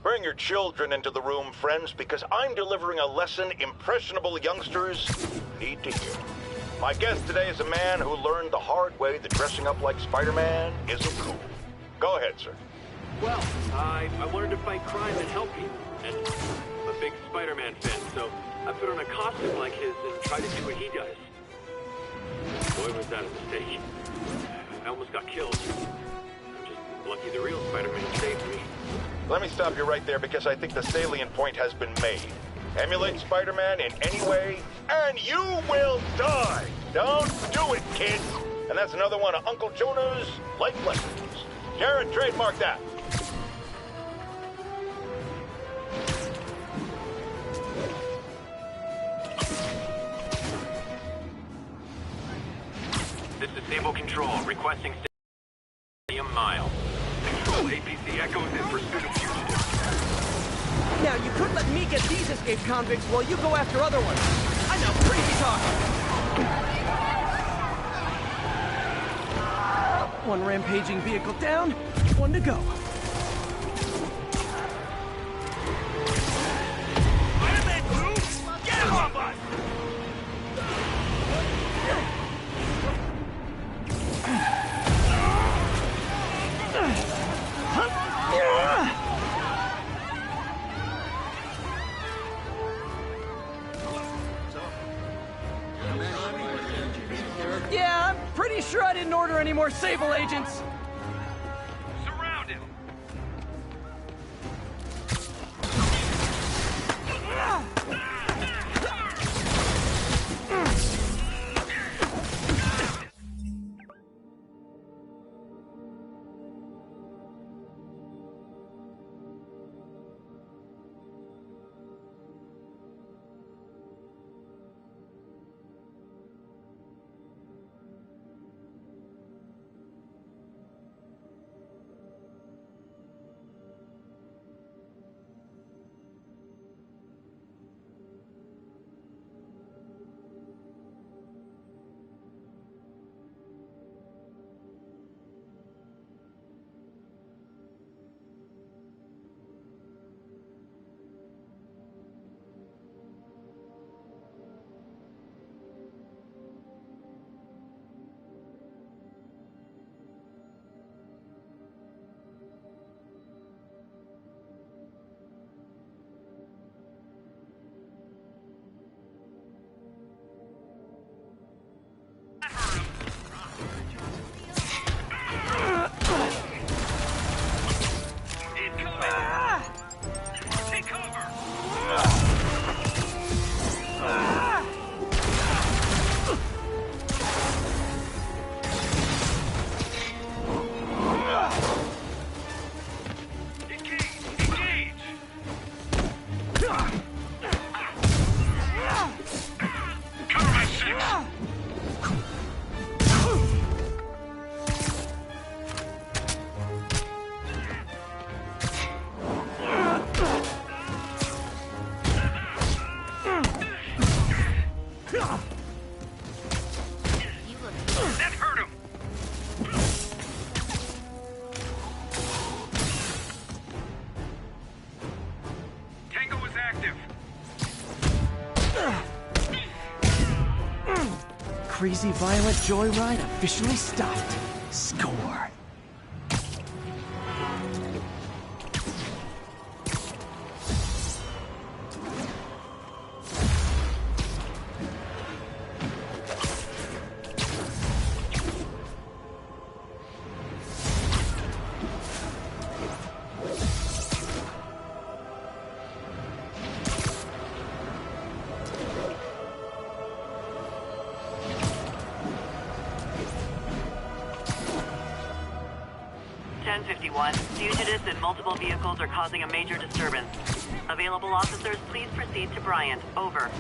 Bring your children into the room, friends, because I'm delivering a lesson impressionable youngsters need to hear. My guest today is a man who learned the hard way that dressing up like Spider-Man isn't cool. Go ahead, sir. Well, I wanted to fight crime and help you, and I'm a big Spider-Man fan, so I put on a costume like his and tried to do what he does. Boy, was that a mistake. I almost got killed. I'm just lucky the real Spider-Man saved me. Let me stop you right there because I think the salient point has been made. Emulate Spider-Man in any way, and you will die! Don't do it, kids! And that's another one of Uncle Jonah's life lessons. Jared, trademark that. This is Sable Control, requesting Stadium Mile. Control, APC echoes in pursuit of fugitive. Now, you could let me get these escaped convicts while you go after other ones. I know, crazy talk! One rampaging vehicle down, one to go. Spider-Man 2? Get him off us! Yeah, I'm pretty sure I didn't order any more Sable agents. Surround him! Crazy violent joyride officially stopped. Score. Fugitives in multiple vehicles are causing a major disturbance. Available officers, please proceed to Bryant. Over.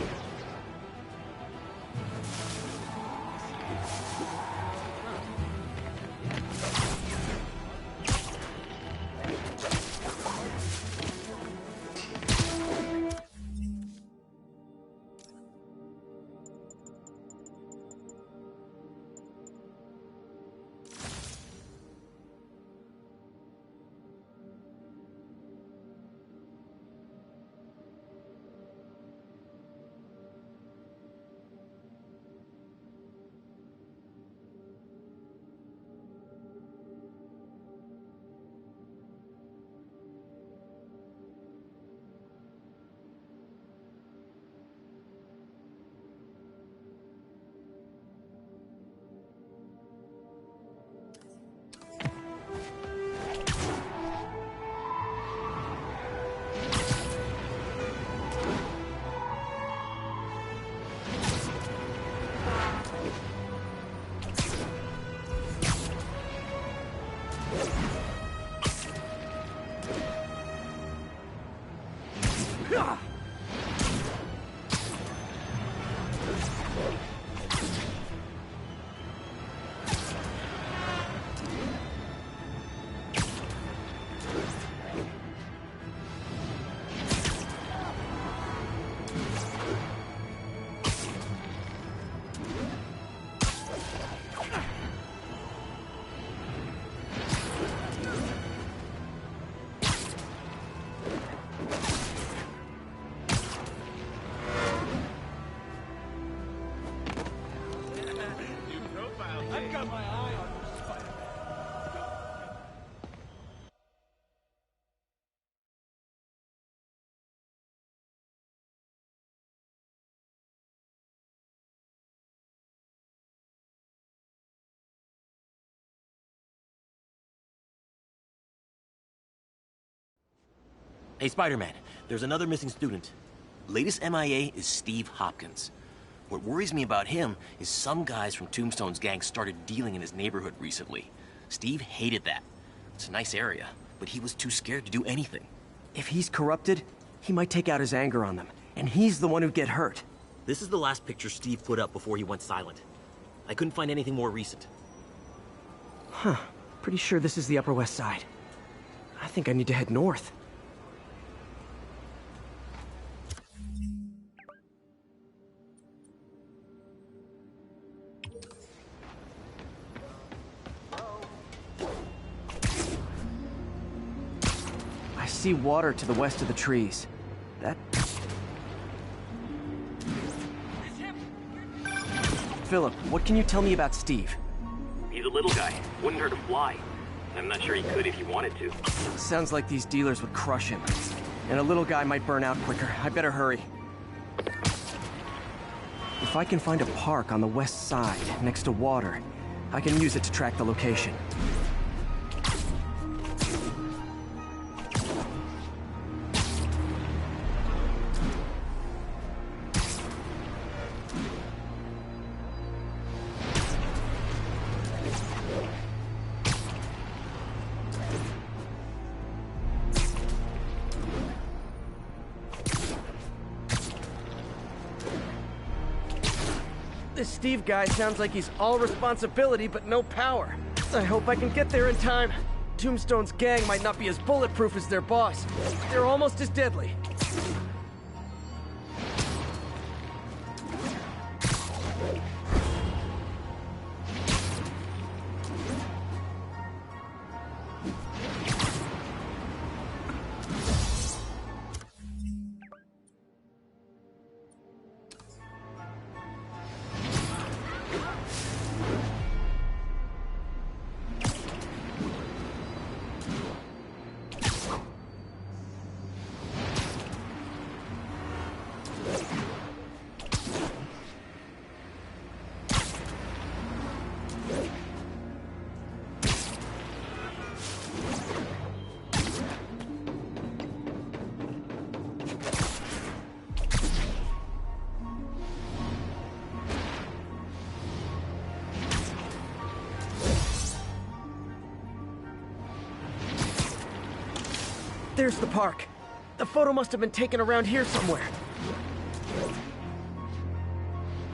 got my eye on you, Spider-Man. Hey, Spider-Man, there's another missing student. Latest MIA is Steve Hopkins. What worries me about him is some guys from Tombstone's gang started dealing in his neighborhood recently. Steve hated that. It's a nice area, but he was too scared to do anything. If he's corrupted, he might take out his anger on them, and he's the one who'd get hurt. This is the last picture Steve put up before he went silent. I couldn't find anything more recent. Huh. Pretty sure this is the Upper West Side. I think I need to head north. I see water to the west of the trees. That... Philip, what can you tell me about Steve? He's a little guy. Wouldn't hurt to fly. I'm not sure he could if he wanted to. Sounds like these dealers would crush him. And a little guy might burn out quicker. I better hurry. If I can find a park on the west side, next to water, I can use it to track the location. This Steve guy sounds like he's all responsibility but no power. I hope I can get there in time. Tombstone's gang might not be as bulletproof as their boss. They're almost as deadly. There's the park. The photo must have been taken around here somewhere.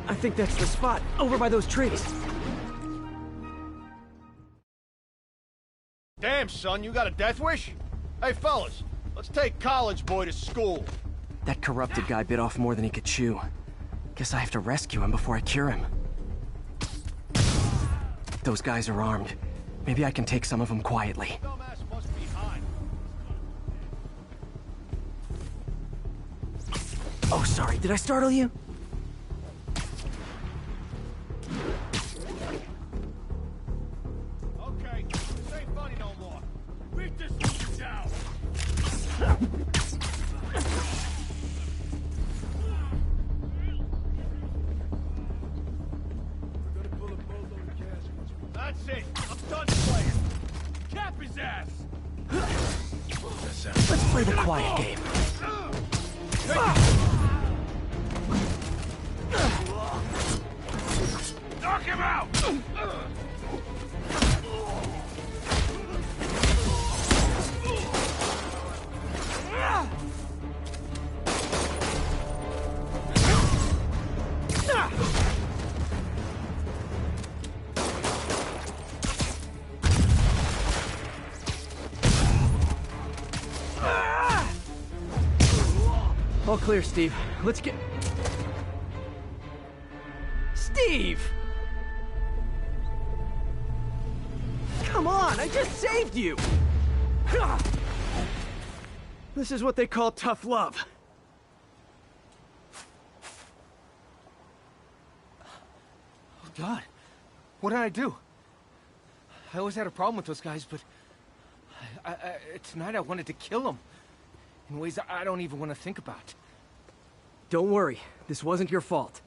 I think that's the spot, over by those trees. Damn, son, you got a death wish? Hey, fellas, let's take college boy to school. That corrupted guy bit off more than he could chew. Guess I have to rescue him before I cure him. Those guys are armed. Maybe I can take some of them quietly. Dumbass must be high. Oh, sorry. Did I startle you? Okay, this ain't funny no more. Beat this thing down. We're gonna pull a boatload of cash. That's it. I'm done playing. Cap his ass. Let's play the quiet game. Knock him out! All clear, Steve. Let's get... Steve! Come on, I just saved you! This is what they call tough love. God, what did I do? I always had a problem with those guys, but... tonight I wanted to kill them. In ways I don't even want to think about. Don't worry, this wasn't your fault.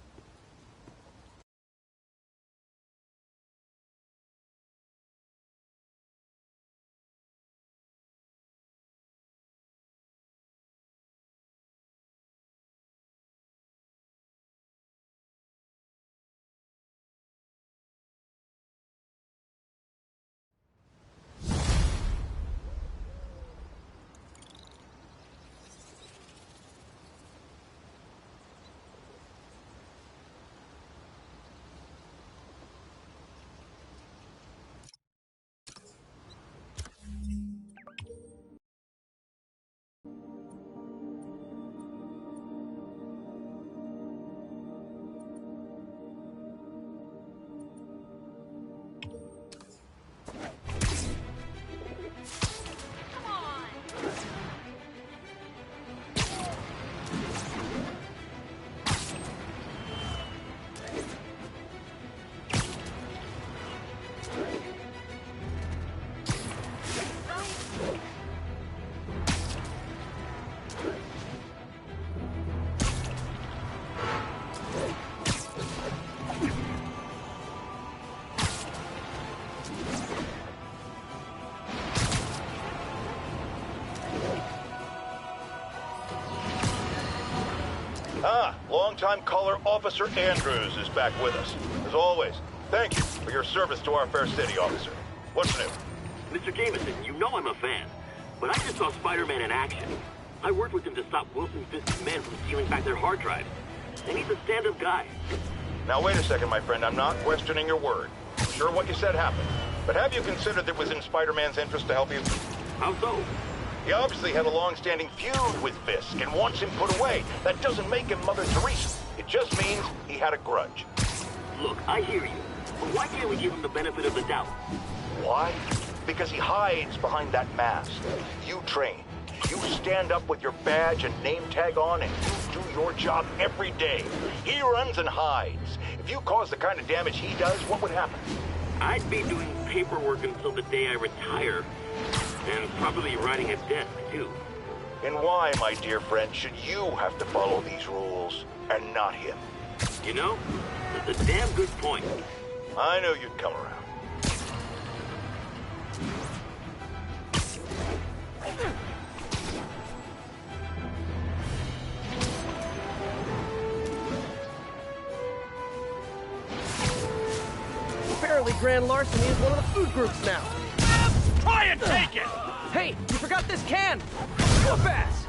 Longtime caller Officer Andrews is back with us. As always, thank you for your service to our fair city, officer. What's new? Mr. Jameson, you know I'm a fan, but I just saw Spider-Man in action. I worked with him to stop Wilson Fisk's men from stealing back their hard drive. And he's a stand-up guy. Now wait a second, my friend. I'm not questioning your word. I'm sure what you said happened. But have you considered that it was in Spider-Man's interest to help you? How so? He obviously had a long-standing feud with Fisk and wants him put away. That doesn't make him Mother Teresa. It just means he had a grudge. Look, I hear you. But why can't we give him the benefit of the doubt? Why? Because he hides behind that mask. You train. You stand up with your badge and name tag on and you do your job every day. He runs and hides. If you cause the kind of damage he does, what would happen? I'd be doing paperwork until the day I retire. And probably writing a desk, too. And why, my dear friend, should you have to follow these rules and not him? You know, that's a damn good point. I knew you'd come around. Apparently Grand Larceny is one of the food groups now. Try and take it! Hey, you forgot this can! Whoop ass!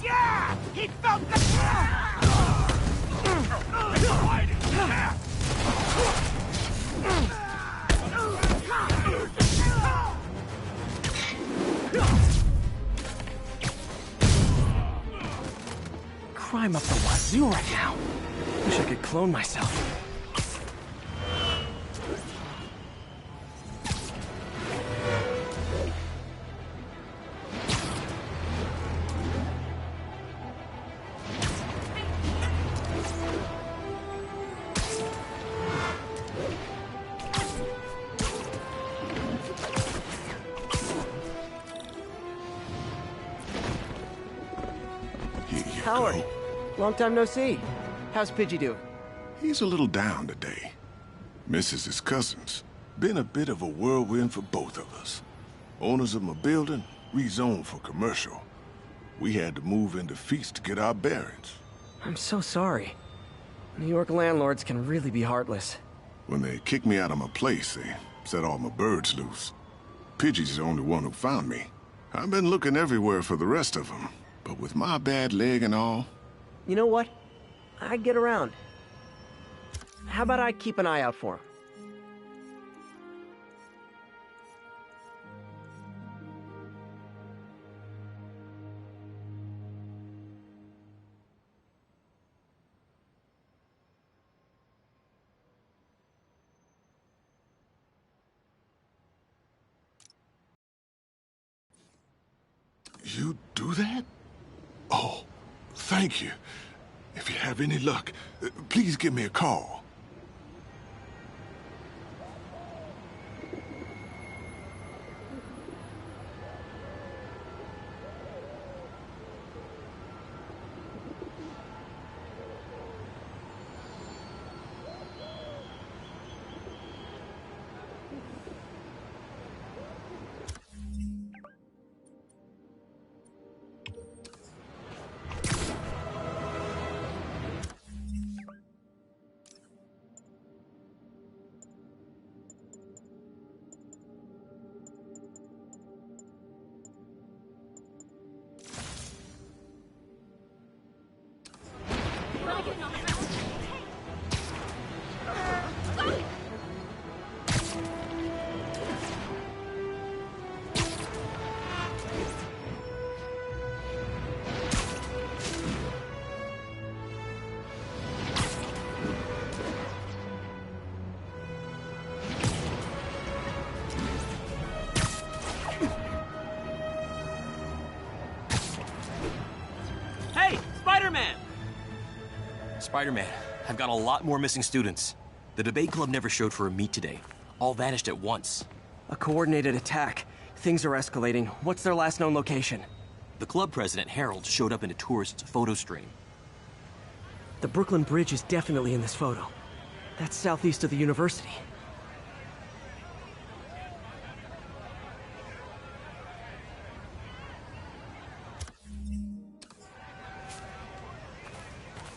Yeah! He felt the... Crime up the wazoo right now. Wish I could clone myself. Howard, long time no see. How's Pidgey doing? He's a little down today. Misses his cousins. Been a bit of a whirlwind for both of us. Owners of my building rezoned for commercial. We had to move into Feast to get our bearings. I'm so sorry. New York landlords can really be heartless. When they kicked me out of my place, they set all my birds loose. Pidgey's the only one who found me. I've been looking everywhere for the rest of them. But with my bad leg and all... You know what? I get around. How about I keep an eye out for him? You do that? Oh, thank you. If you have any luck, please give me a call. Spider-Man, I've got a lot more missing students. The debate club never showed for a meet today. All vanished at once. A coordinated attack. Things are escalating. What's their last known location? The club president, Harold, showed up in a tourist's photo stream. The Brooklyn Bridge is definitely in this photo. That's southeast of the university.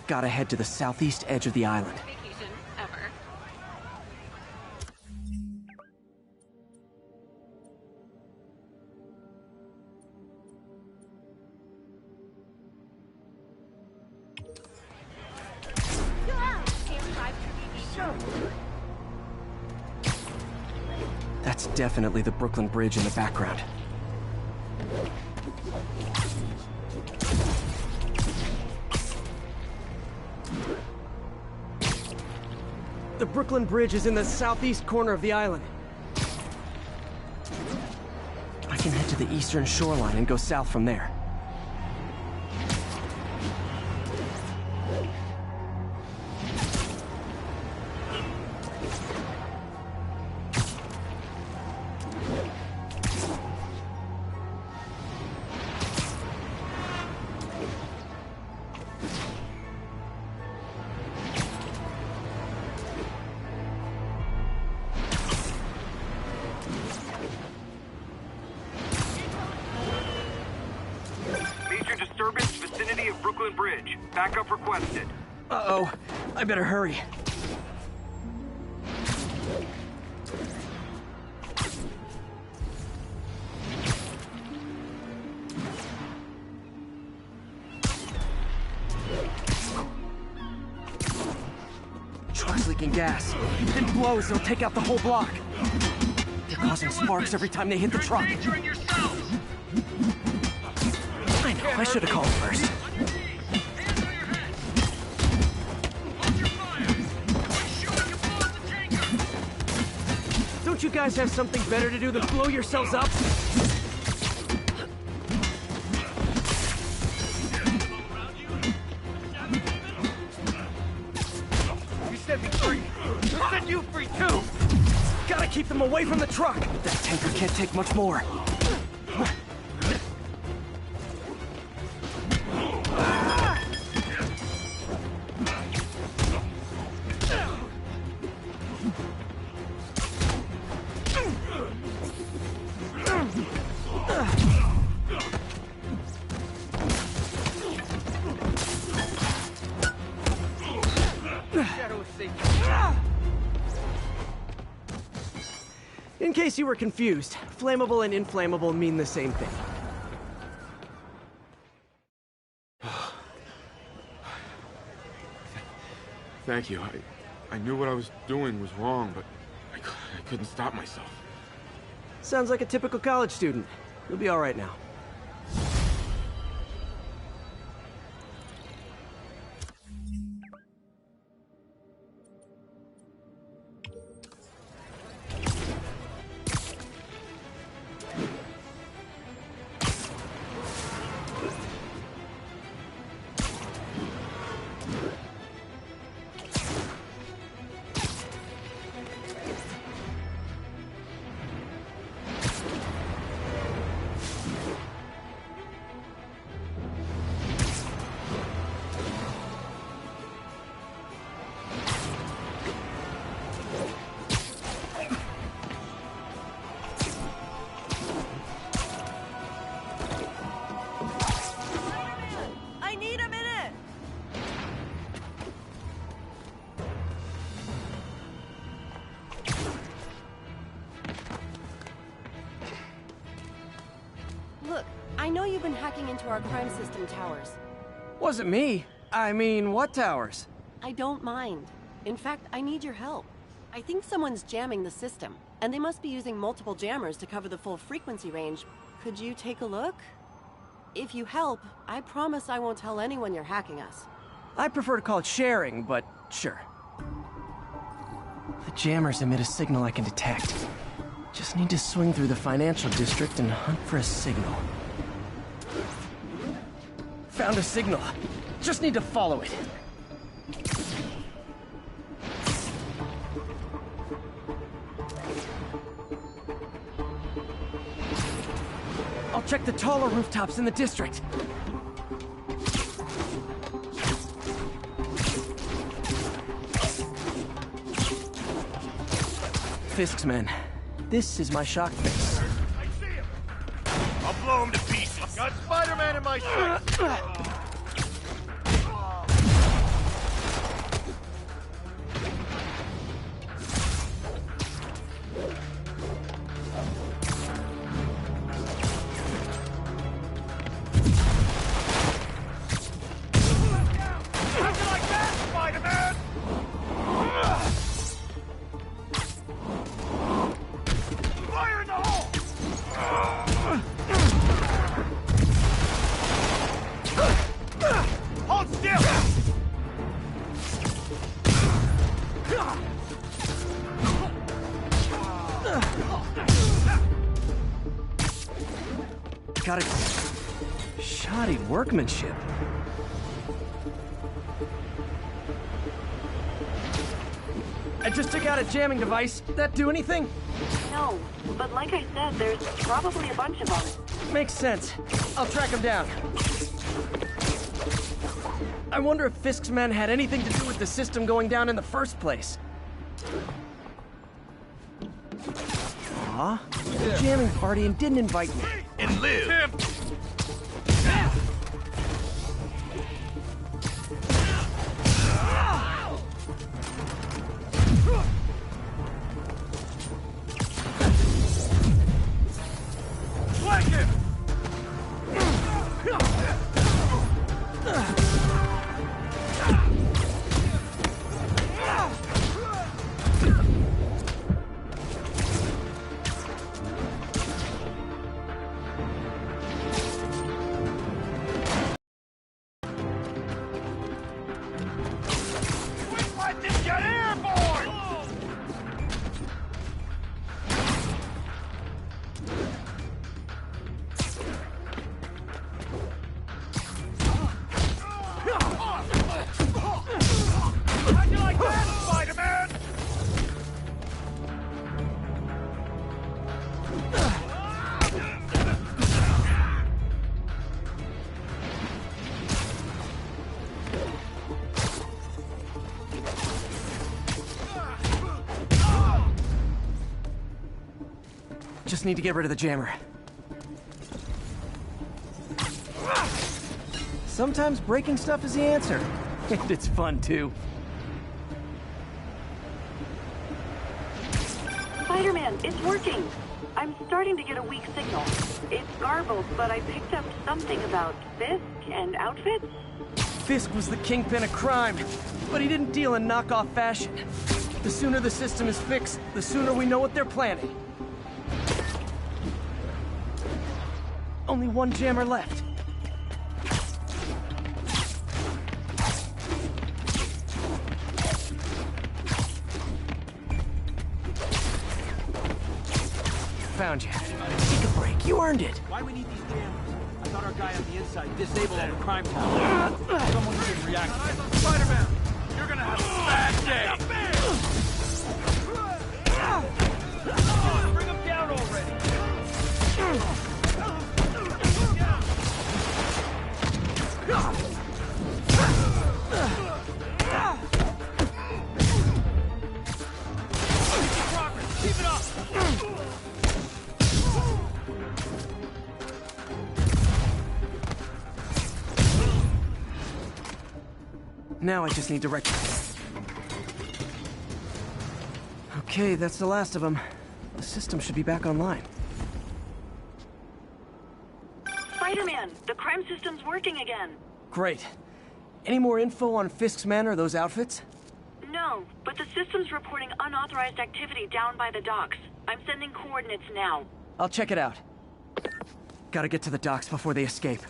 Gotta head to the southeast edge of the island. Vacation ever. That's definitely the Brooklyn Bridge in the background. The Brooklyn Bridge is in the southeast corner of the island. I can head to the eastern shoreline and go south from there. Bridge. Backup requested. Uh-oh. I better hurry. Truck's leaking gas. If it blows, it'll take out the whole block. They're causing sparks every time they hit the truck. I know, I should have called first. Don't you guys have something better to do than blow yourselves up? You set me free. I'll set you free too. Gotta keep them away from the truck. That tanker can't take much more. In case you were confused, flammable and inflammable mean the same thing. Thank you. I knew what I was doing was wrong, but I couldn't stop myself. Sounds like a typical college student. You'll be all right now. know you've been hacking into our crime system towers. Wasn't me. I mean, what towers? I don't mind. In fact, I need your help. I think someone's jamming the system, and they must be using multiple jammers to cover the full frequency range. Could you take a look? If you help, I promise I won't tell anyone you're hacking us. I prefer to call it sharing, but sure. The jammers emit a signal I can detect. Just need to swing through the financial district and hunt for a signal. Found a signal. Just need to follow it. I'll check the taller rooftops in the district. Fisk's men. This is my shock face. I see him. I'll blow him to pieces. Got Spider-Man in my sights. Got it. Shoddy workmanship. I just took out a jamming device. That do anything? No, but like I said, there's probably a bunch of them. Makes sense. I'll track them down. I wonder if Fisk's men had anything to do with the system going down in the first place. Aw, a jamming party and didn't invite me. And live. Flank him! Just need to get rid of the jammer. Sometimes breaking stuff is the answer. And it's fun, too. Spider-Man, it's working. I'm starting to get a weak signal. It's garbled, but I picked up something about Fisk and outfits. Fisk was the kingpin of crime, but he didn't deal in knockoff fashion. The sooner the system is fixed, the sooner we know what they're planning. Only one jammer left. Found you. Take a break. You earned it. Why we need these jammers? I thought our guy on the inside disabled all the crime towers. Someone should react. Eyes on Spider-Man! You're gonna have a bad day! Bring him down already! Keep it up! Now I just need to rectify. Okay, that's the last of them. The system should be back online. Spider-Man, Spider-Man! The crime system's working again. Great. Any more info on Fisk's men or those outfits? No, but the system's reporting unauthorized activity down by the docks. I'm sending coordinates now. I'll check it out. Gotta get to the docks before they escape.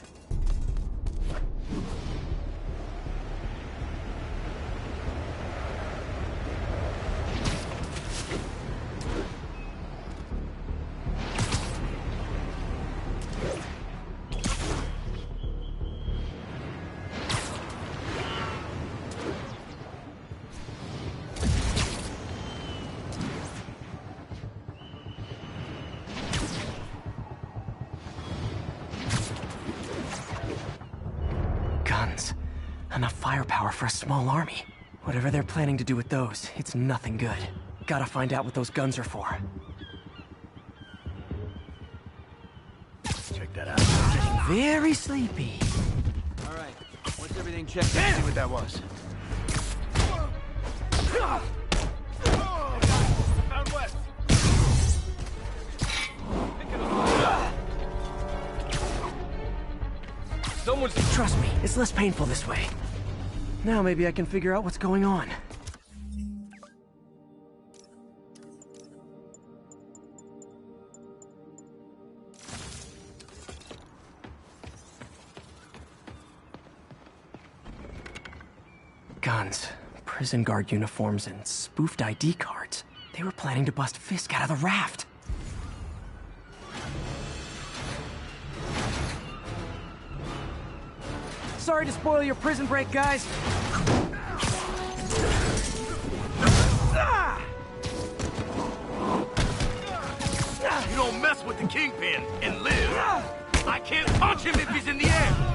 Enough firepower for a small army. Whatever they're planning to do with those, it's nothing good. Gotta find out what those guns are for. Check that out. I'm Getting very sleepy. All right. Once everything checked, let's see what that was. Found West. Someone's... Trust me, it's less painful this way. Now maybe I can figure out what's going on. Guns, prison guard uniforms, and spoofed ID cards. They were planning to bust Fisk out of the raft. Sorry to spoil your prison break, guys. You don't mess with the Kingpin and live. I can't punch him if he's in the air.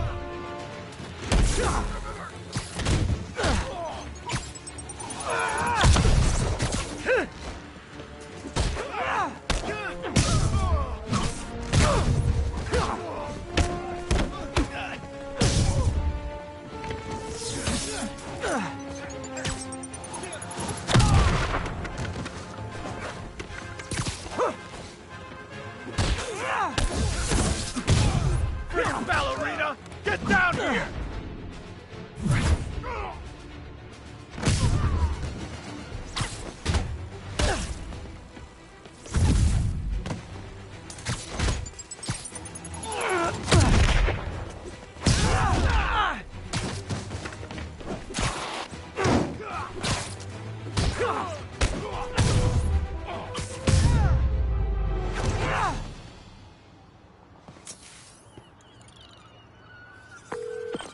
Ballerina, get down here!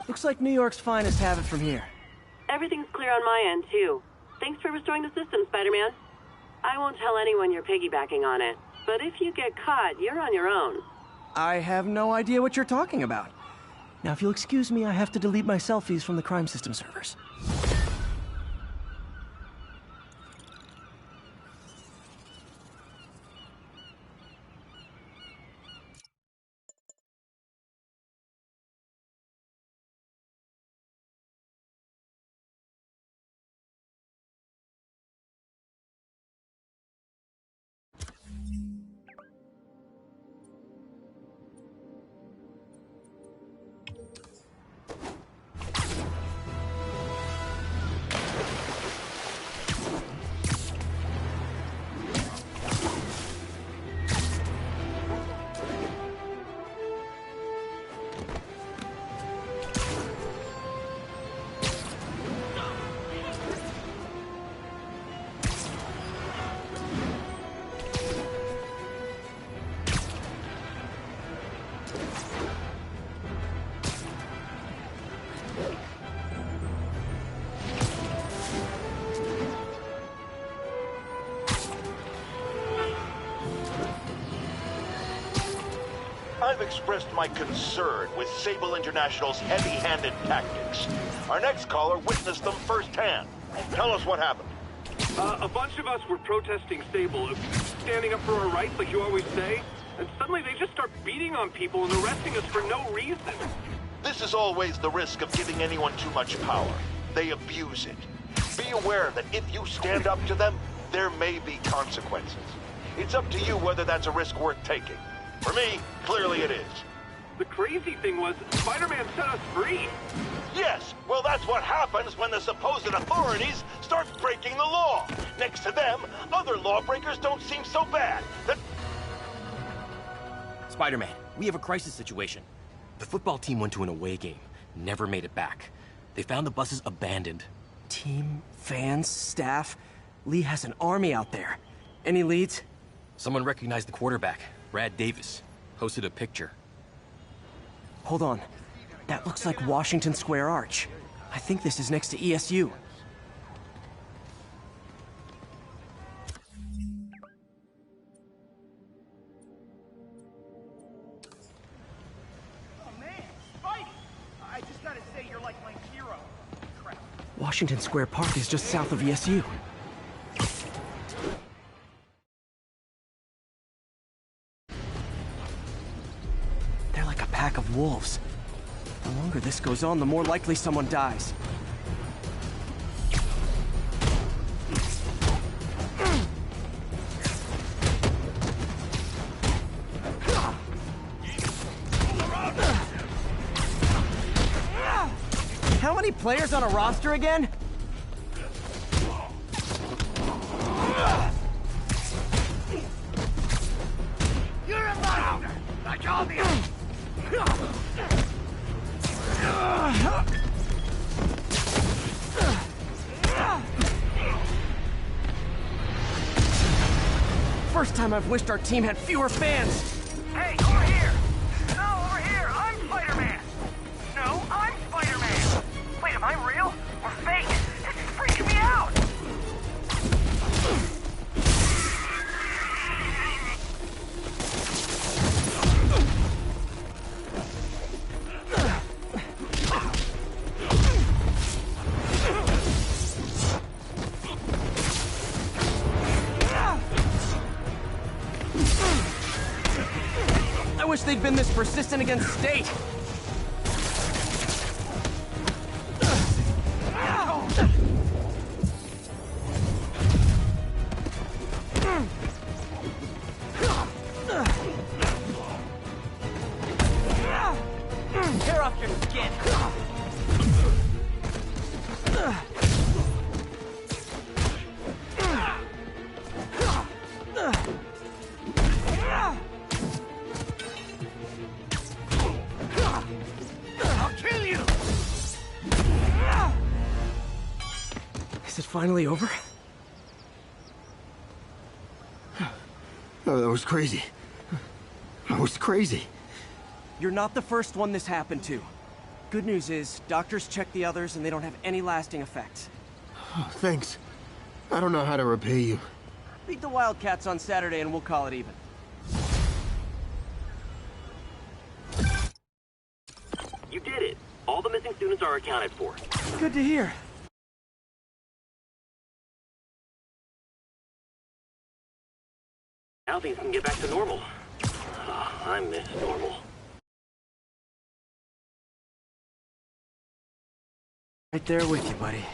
Looks like New York's finest have it from here. Everything's clear on my end, too. Thanks for restoring the system, Spider-Man. I won't tell anyone you're piggybacking on it, but if you get caught, you're on your own. I have no idea what you're talking about. Now, if you'll excuse me, I have to delete my selfies from the crime system servers. I've expressed my concern with Sable International's heavy-handed tactics. Our next caller witnessed them firsthand. Tell us what happened. A bunch of us were protesting Sable, standing up for our rights like you always say, and suddenly they just start beating on people and arresting us for no reason. This is always the risk of giving anyone too much power. They abuse it. Be aware that if you stand up to them, there may be consequences. It's up to you whether that's a risk worth taking. For me, clearly it is. The crazy thing was, Spider-Man set us free. Yes, well that's what happens when the supposed authorities start breaking the law. Next to them, other lawbreakers don't seem so bad. Spider-Man, we have a crisis situation. The football team went to an away game, never made it back. They found the buses abandoned. Team, fans, staff. Lee has an army out there. Any leads? Someone recognized the quarterback, Brad Davis. Posted a picture. Hold on. That looks like Washington Square Arch. I think this is next to ESU. Washington Square Park is just south of ESU. They're like a pack of wolves. The longer this goes on, the more likely someone dies. How many players on a roster again? You're a monster! Like all the First time I've wished our team had fewer fans. Hey, over here! No, over here! I'm Spider-Man! No, I'm Spider-Man! Wait, am I real? Or fake? This is freaking me out! I wish they'd been this persistent against State. Tear off your skin. Is it finally over? Oh, that was crazy. That was crazy. You're not the first one this happened to. Good news is, doctors checked the others and they don't have any lasting effects. Oh, thanks. I don't know how to repay you. Beat the Wildcats on Saturday and we'll call it even. You did it. All the missing students are accounted for. Good to hear. Now things can get back to normal. I miss normal. Right there with you, buddy.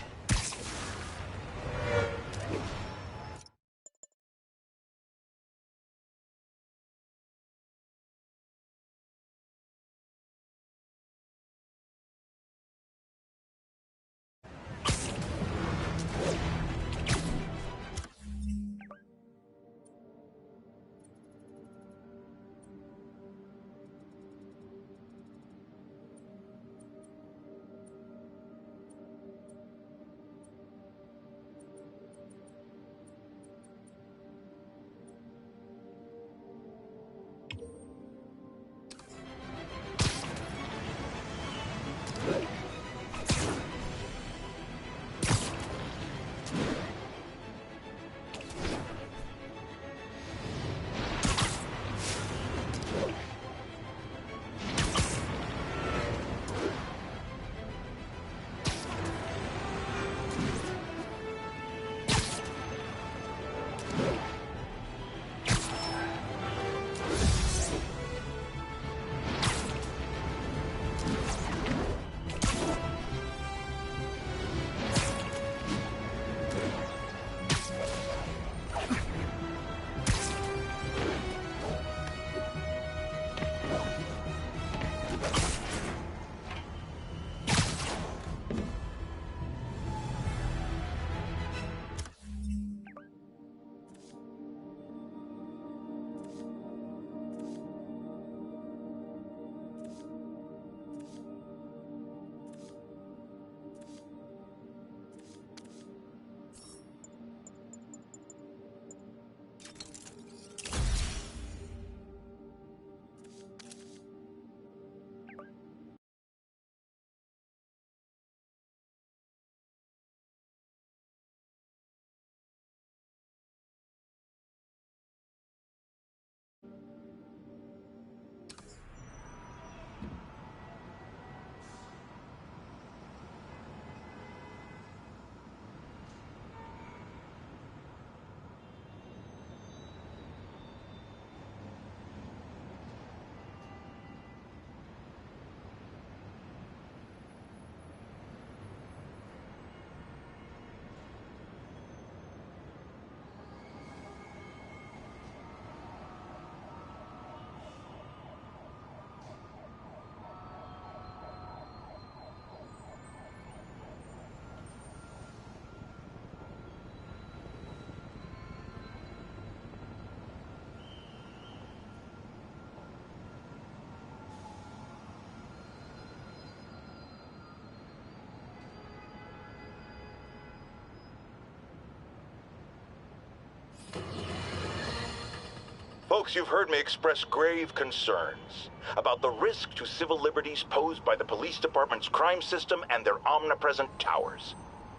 Folks, you've heard me express grave concerns about the risk to civil liberties posed by the police department's crime system and their omnipresent towers.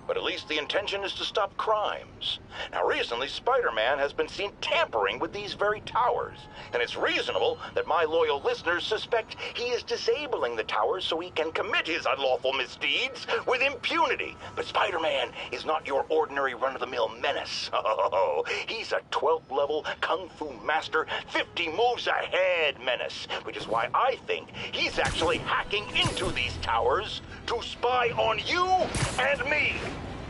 But at least the intention is to stop crimes. Now, recently, Spider-Man has been seen tampering with these very towers, and it's reasonable that my loyal listeners suspect he is disabling the towers so he can commit his unlawful misdeeds with impunity. But Spider-Man is not your ordinary run-of-the-mill menace. Oh, he's a 12th level Kung Fu master, 50 moves ahead menace, which is why I think he's actually hacking into these towers to spy on you and me.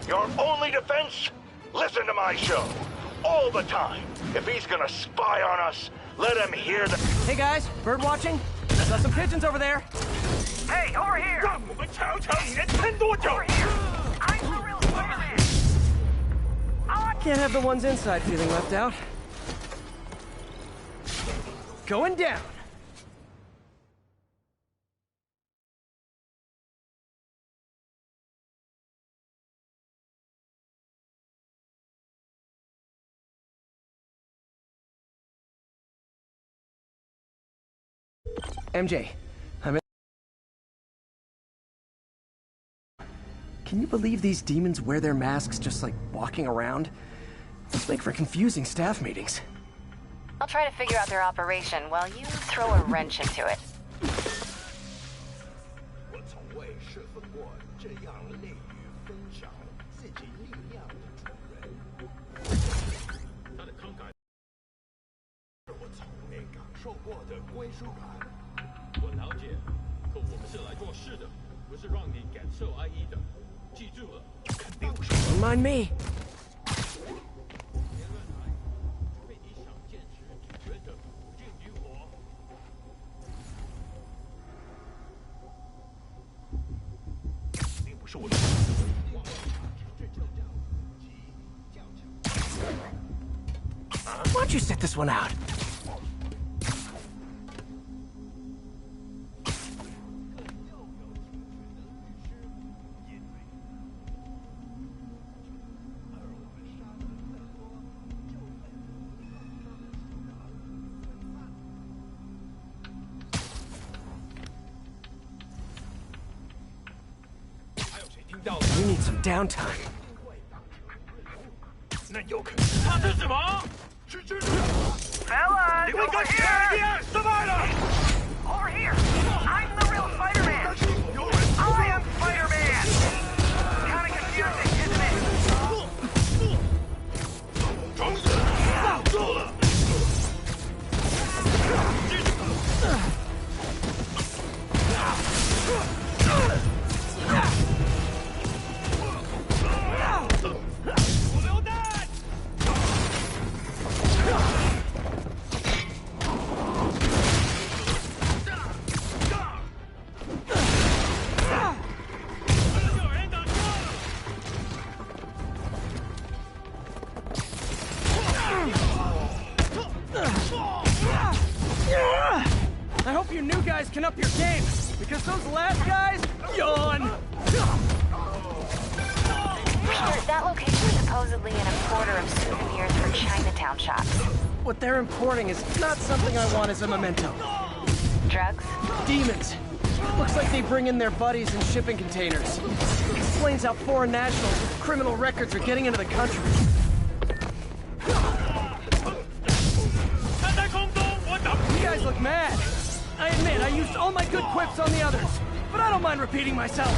Your only defense? Listen to my show. All the time. If he's gonna spy on us, let him hear the... Hey guys, bird watching? I saw some pigeons over there. Hey, over here! Over here! I'm the real Spider-Man! Can't have the ones inside feeling left out. Going down. MJ, I'm in. Can you believe these demons wear their masks just like walking around? Must make for confusing staff meetings. I'll try to figure out their operation while you throw a wrench into it. Don't mind me. Why don't you sit this one out? You need some downtime. Fellas, over here! Over here! I'm the real Spider-Man! I am Spider-Man! Kinda confusing, isn't it? I hope you new guys can up your game, because those last guys, yawn! Peter, that location is supposedly an importer of souvenirs for Chinatown shops. What they're importing is not something I want as a memento. Drugs? Demons. Looks like they bring in their buddies in shipping containers. Explains how foreign nationals with criminal records are getting into the country. You guys look mad. I admit, I used all my good quips on the others, but I don't mind repeating myself.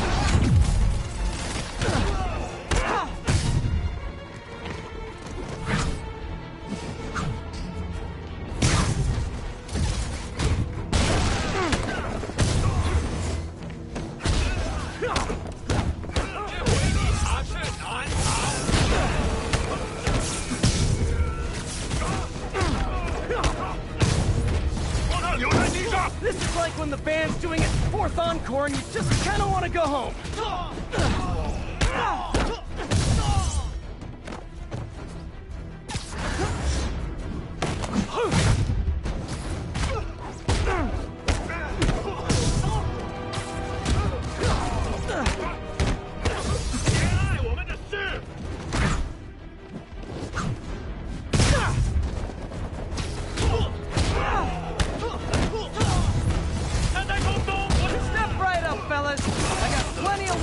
This is like when the band's doing its fourth encore and you just kind of want to go home.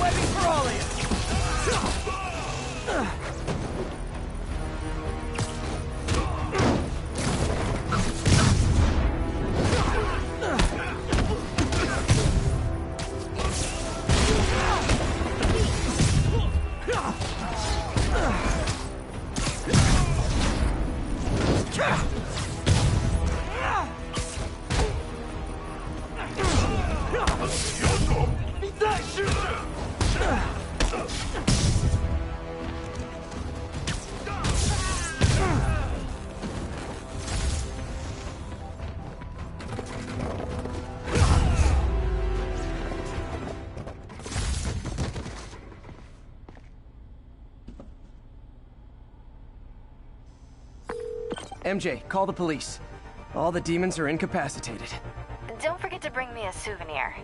webbing for all of you! MJ, call the police. All the demons are incapacitated. Don't forget to bring me a souvenir.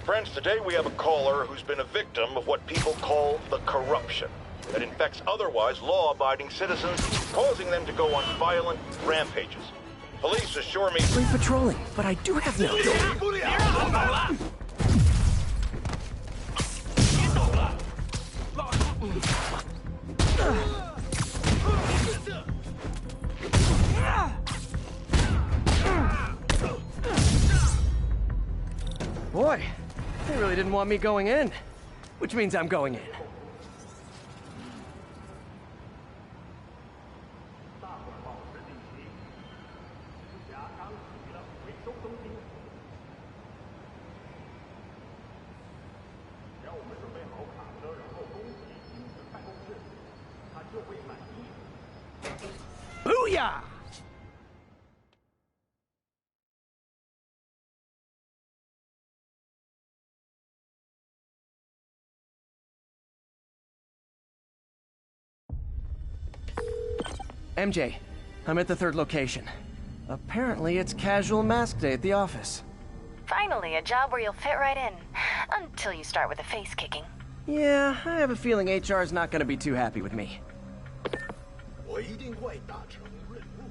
Friends, today we have a caller who's been a victim of what people call the corruption that infects otherwise law-abiding citizens, causing them to go on violent rampages. Police assure me... Free patrolling, but I do have no... Boy, they really didn't want me going in, which means I'm going in. Booyah! MJ, I'm at the third location. Apparently it's casual mask day at the office. Finally, a job where you'll fit right in. Until you start with the face kicking. Yeah, I have a feeling HR's not gonna be too happy with me. 我一定会达成任务。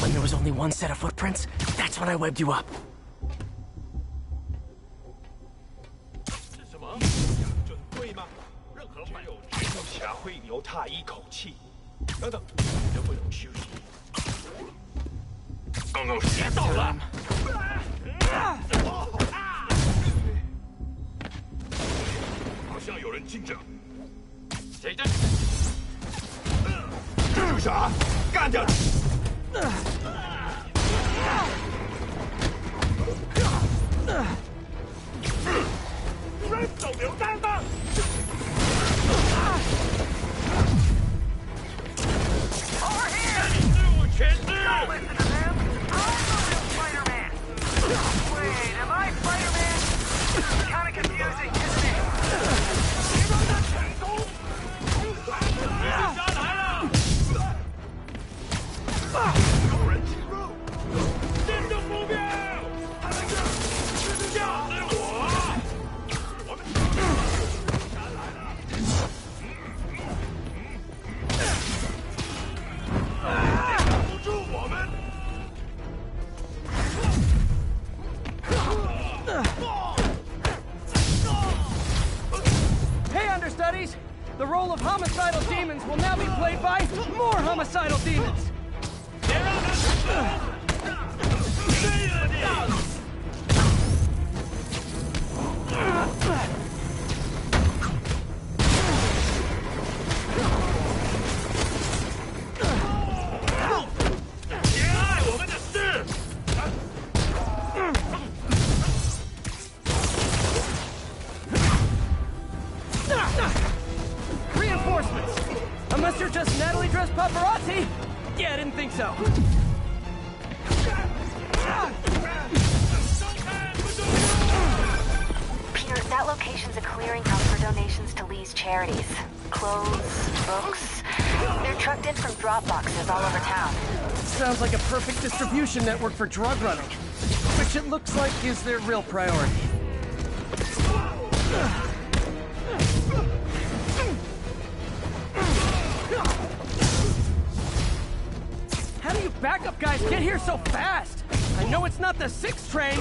When there was only one set of footprints, that's when I webbed you up. 是什么？准对吗？任何反有蜘蛛侠会留他一口气。等等，能不能休息？刚刚学到了。好像有人近着。谁的？蜘蛛侠，干掉他！ 人手榴弹吧！ Over here! 事物全知。 Don't listen to them. I'm the real Spider-Man. Wait, am I Spider-Man? Kind of confusing, isn't it? 敌人的成功！蜘蛛侠来了！有人进入！盯住目标！他在这儿！吓死我！我们蜘蛛侠来了！挡不住我们！ Hey, understudies! The role of homicidal demons will now be played by more homicidal demons! 别让他死！废了你！ 别碍我们的事！ Reinforcements! Unless you're just Natalie dressed paparazzi? Yeah, I didn't think so. Peter, that location's a clearinghouse for donations to Lee's charities. Clothes, books. They're trucked in from drop boxes all over town. Sounds like a perfect distribution network for drug running. Which it looks like is their real priority. How do you backup guys get here so fast? I know it's not the 6 train.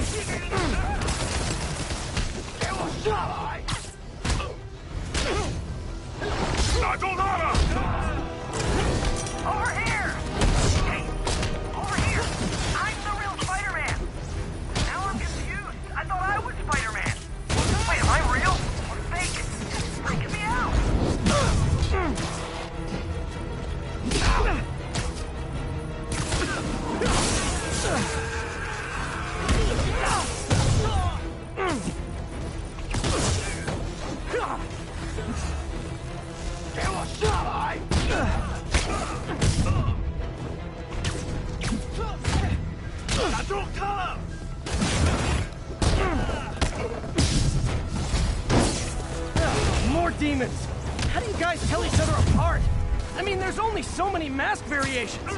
给我下来！打中他了！ Over here! Hey, over here! I'm the real Spider-Man! Now I'm confused. I thought I was Spider-Man. Wait, am I real? Or fake? It's freaking me out! More demons! How do you guys tell each other apart? I mean, there's only so many mask variations.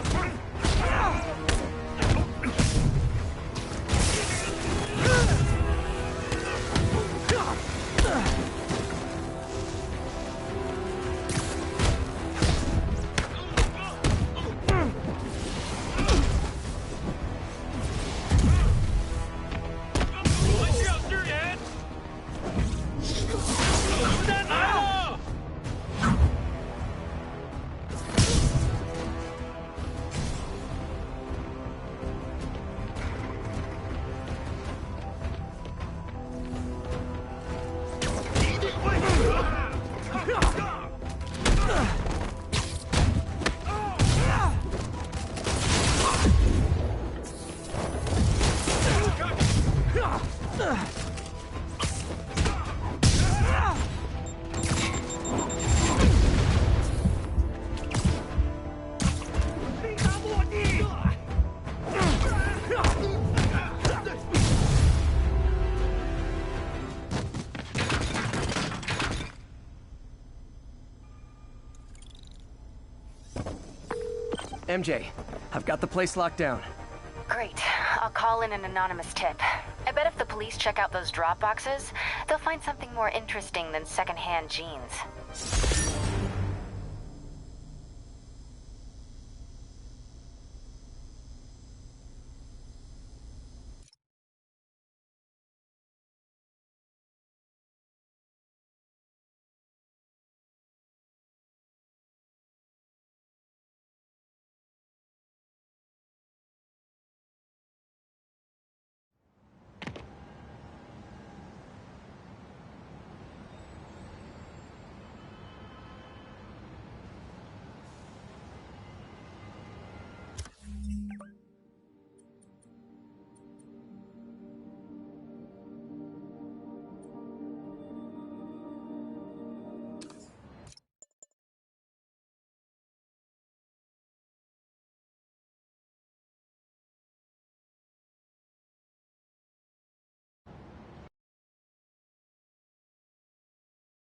MJ, I've got the place locked down. Great. I'll call in an anonymous tip. I bet if the police check out those drop boxes, they'll find something more interesting than secondhand jeans.